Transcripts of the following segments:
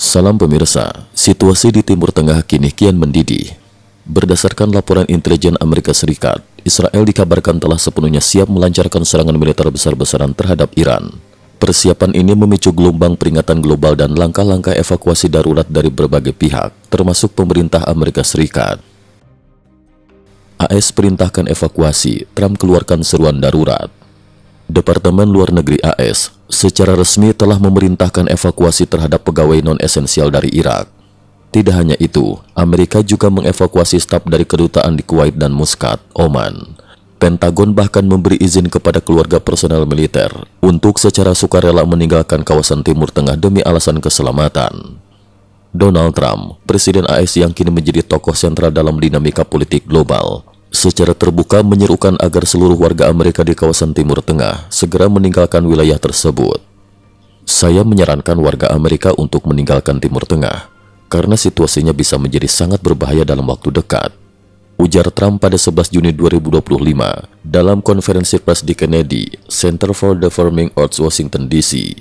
Salam pemirsa, situasi di Timur Tengah kini kian mendidih. Berdasarkan laporan intelijen Amerika Serikat, Israel dikabarkan telah sepenuhnya siap melancarkan serangan militer besar-besaran terhadap Iran. Persiapan ini memicu gelombang peringatan global dan langkah-langkah evakuasi darurat dari berbagai pihak, termasuk pemerintah Amerika Serikat. AS perintahkan evakuasi, Trump keluarkan seruan darurat. Departemen Luar Negeri AS secara resmi telah memerintahkan evakuasi terhadap pegawai non-esensial dari Irak. Tidak hanya itu, Amerika juga mengevakuasi staf dari kedutaan di Kuwait dan Muscat, Oman. Pentagon bahkan memberi izin kepada keluarga personel militer untuk secara sukarela meninggalkan kawasan Timur Tengah demi alasan keselamatan. Donald Trump, Presiden AS yang kini menjadi tokoh sentral dalam dinamika politik global, secara terbuka menyerukan agar seluruh warga Amerika di kawasan Timur Tengah segera meninggalkan wilayah tersebut. Saya menyarankan warga Amerika untuk meninggalkan Timur Tengah, karena situasinya bisa menjadi sangat berbahaya dalam waktu dekat, ujar Trump pada 11 Juni 2025 dalam konferensi pers di Kennedy Center for the Performing Arts, Washington DC.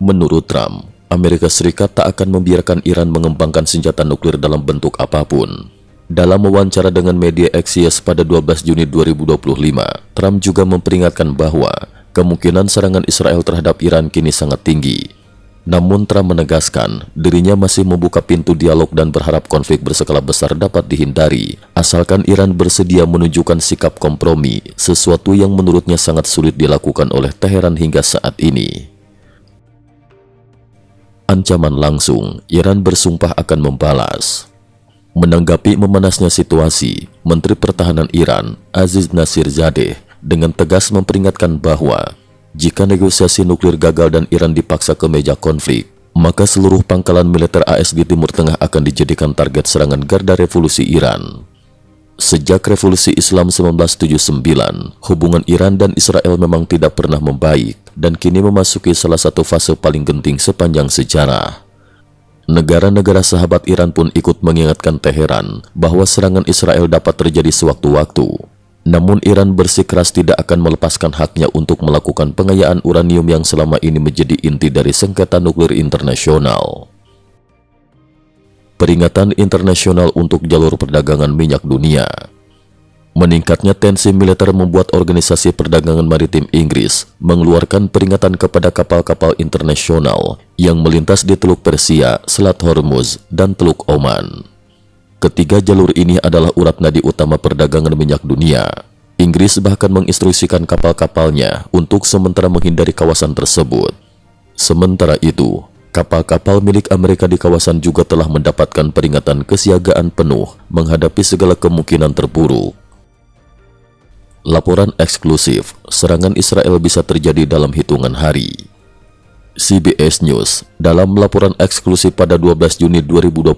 Menurut Trump, Amerika Serikat tak akan membiarkan Iran mengembangkan senjata nuklir dalam bentuk apapun. Dalam wawancara dengan media Axios pada 12 Juni 2025, Trump juga memperingatkan bahwa kemungkinan serangan Israel terhadap Iran kini sangat tinggi. Namun Trump menegaskan dirinya masih membuka pintu dialog dan berharap konflik berskala besar dapat dihindari, asalkan Iran bersedia menunjukkan sikap kompromi, sesuatu yang menurutnya sangat sulit dilakukan oleh Teheran hingga saat ini. Ancaman langsung, Iran bersumpah akan membalas. Menanggapi memanasnya situasi, Menteri Pertahanan Iran, Aziz Nasirzadeh, dengan tegas memperingatkan bahwa jika negosiasi nuklir gagal dan Iran dipaksa ke meja konflik, maka seluruh pangkalan militer AS di Timur Tengah akan dijadikan target serangan garda revolusi Iran. Sejak Revolusi Islam 1979, hubungan Iran dan Israel memang tidak pernah membaik dan kini memasuki salah satu fase paling genting sepanjang sejarah. Negara-negara sahabat Iran pun ikut mengingatkan Teheran bahwa serangan Israel dapat terjadi sewaktu-waktu. Namun Iran bersikeras tidak akan melepaskan haknya untuk melakukan pengayaan uranium yang selama ini menjadi inti dari sengketa nuklir internasional. Peringatan internasional untuk jalur perdagangan minyak dunia. Meningkatnya tensi militer membuat Organisasi Perdagangan Maritim Inggris mengeluarkan peringatan kepada kapal-kapal internasional yang melintas di Teluk Persia, Selat Hormuz, dan Teluk Oman. Ketiga jalur ini adalah urat nadi utama perdagangan minyak dunia. Inggris bahkan menginstruksikan kapal-kapalnya untuk sementara menghindari kawasan tersebut. Sementara itu, kapal-kapal milik Amerika di kawasan juga telah mendapatkan peringatan kesiagaan penuh menghadapi segala kemungkinan terburuk. Laporan eksklusif, serangan Israel bisa terjadi dalam hitungan hari. CBS News dalam laporan eksklusif pada 12 Juni 2025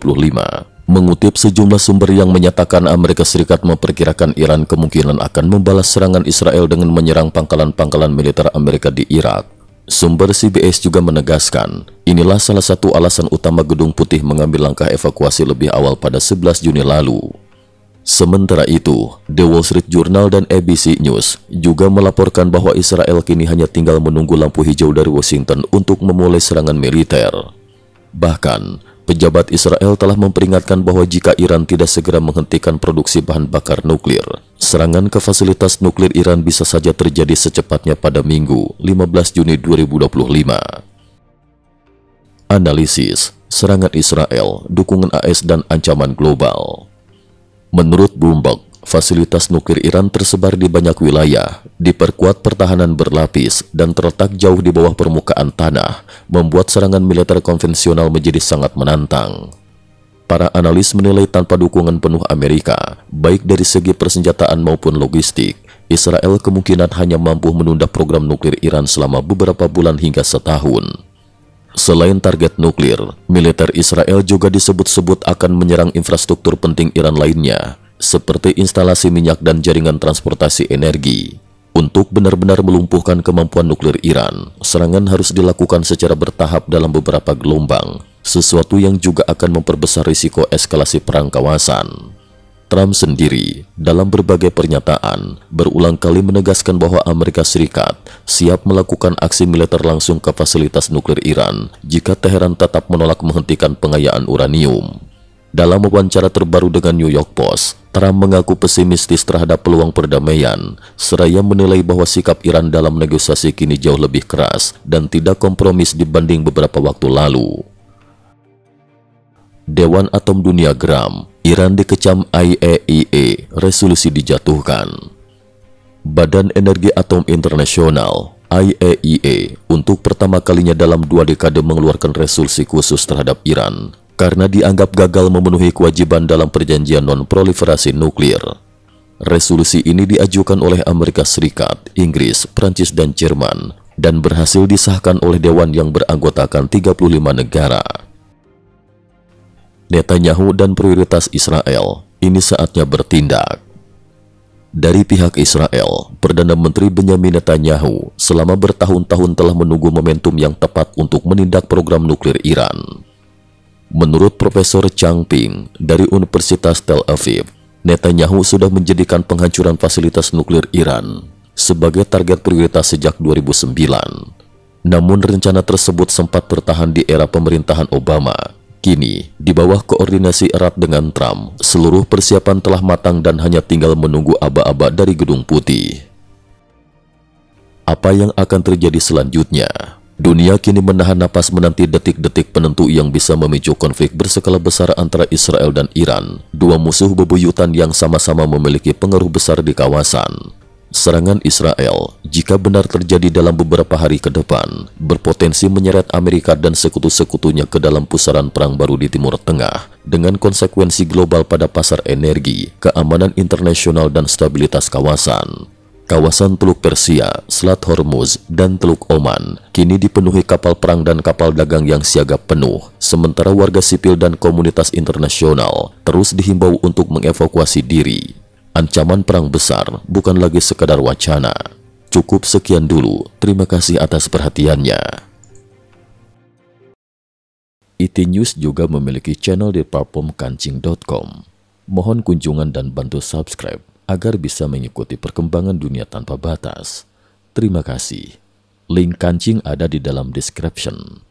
mengutip sejumlah sumber yang menyatakan Amerika Serikat memperkirakan Iran kemungkinan akan membalas serangan Israel dengan menyerang pangkalan-pangkalan militer Amerika di Irak. Sumber CBS juga menegaskan, inilah salah satu alasan utama Gedung Putih mengambil langkah evakuasi lebih awal pada 11 Juni lalu. Sementara itu, The Wall Street Journal dan ABC News juga melaporkan bahwa Israel kini hanya tinggal menunggu lampu hijau dari Washington untuk memulai serangan militer. Bahkan, pejabat Israel telah memperingatkan bahwa jika Iran tidak segera menghentikan produksi bahan bakar nuklir, serangan ke fasilitas nuklir Iran bisa saja terjadi secepatnya pada Minggu, 15 Juni 2025. Analisis, serangan Israel, dukungan AS dan ancaman global. Menurut Bloomberg, fasilitas nuklir Iran tersebar di banyak wilayah, diperkuat pertahanan berlapis, dan terletak jauh di bawah permukaan tanah, membuat serangan militer konvensional menjadi sangat menantang. Para analis menilai tanpa dukungan penuh Amerika, baik dari segi persenjataan maupun logistik, Israel kemungkinan hanya mampu menunda program nuklir Iran selama beberapa bulan hingga setahun. Selain target nuklir, militer Israel juga disebut-sebut akan menyerang infrastruktur penting Iran lainnya, seperti instalasi minyak dan jaringan transportasi energi. Untuk benar-benar melumpuhkan kemampuan nuklir Iran, serangan harus dilakukan secara bertahap dalam beberapa gelombang, sesuatu yang juga akan memperbesar risiko eskalasi perang kawasan. Trump sendiri dalam berbagai pernyataan berulang kali menegaskan bahwa Amerika Serikat siap melakukan aksi militer langsung ke fasilitas nuklir Iran jika Teheran tetap menolak menghentikan pengayaan uranium. Dalam wawancara terbaru dengan New York Post, Trump mengaku pesimistis terhadap peluang perdamaian, seraya menilai bahwa sikap Iran dalam negosiasi kini jauh lebih keras dan tidak kompromis dibanding beberapa waktu lalu. Dewan Atom Dunia geram, Iran dikecam IAEA, resolusi dijatuhkan. Badan Energi Atom Internasional IAEA untuk pertama kalinya dalam 2 dekade mengeluarkan resolusi khusus terhadap Iran karena dianggap gagal memenuhi kewajiban dalam perjanjian non-proliferasi nuklir. Resolusi ini diajukan oleh Amerika Serikat, Inggris, Prancis, dan Jerman dan berhasil disahkan oleh Dewan yang beranggotakan 35 negara. Netanyahu dan prioritas Israel, ini saatnya bertindak. Dari pihak Israel, Perdana Menteri Benyamin Netanyahu selama bertahun-tahun telah menunggu momentum yang tepat untuk menindak program nuklir Iran. Menurut Profesor Chang Ping dari Universitas Tel Aviv, Netanyahu sudah menjadikan penghancuran fasilitas nuklir Iran sebagai target prioritas sejak 2009. Namun rencana tersebut sempat tertahan di era pemerintahan Obama. Kini, di bawah koordinasi erat dengan Trump, seluruh persiapan telah matang dan hanya tinggal menunggu aba-aba dari Gedung Putih. Apa yang akan terjadi selanjutnya? Dunia kini menahan napas menanti detik-detik penentu yang bisa memicu konflik berskala besar antara Israel dan Iran, dua musuh bebuyutan yang sama-sama memiliki pengaruh besar di kawasan. Serangan Israel, jika benar terjadi dalam beberapa hari ke depan, berpotensi menyeret Amerika dan sekutu-sekutunya ke dalam pusaran perang baru di Timur Tengah, dengan konsekuensi global pada pasar energi, keamanan internasional, dan stabilitas kawasan. Kawasan Teluk Persia, Selat Hormuz, dan Teluk Oman kini dipenuhi kapal perang dan kapal dagang yang siaga penuh, sementara warga sipil dan komunitas internasional terus dihimbau untuk mengevakuasi diri. Ancaman perang besar bukan lagi sekadar wacana. Cukup sekian dulu, terima kasih atas perhatiannya. IT News juga memiliki channel di platform kancing.com. Mohon kunjungan dan bantu subscribe agar bisa mengikuti perkembangan dunia tanpa batas. Terima kasih. Link kancing ada di dalam description.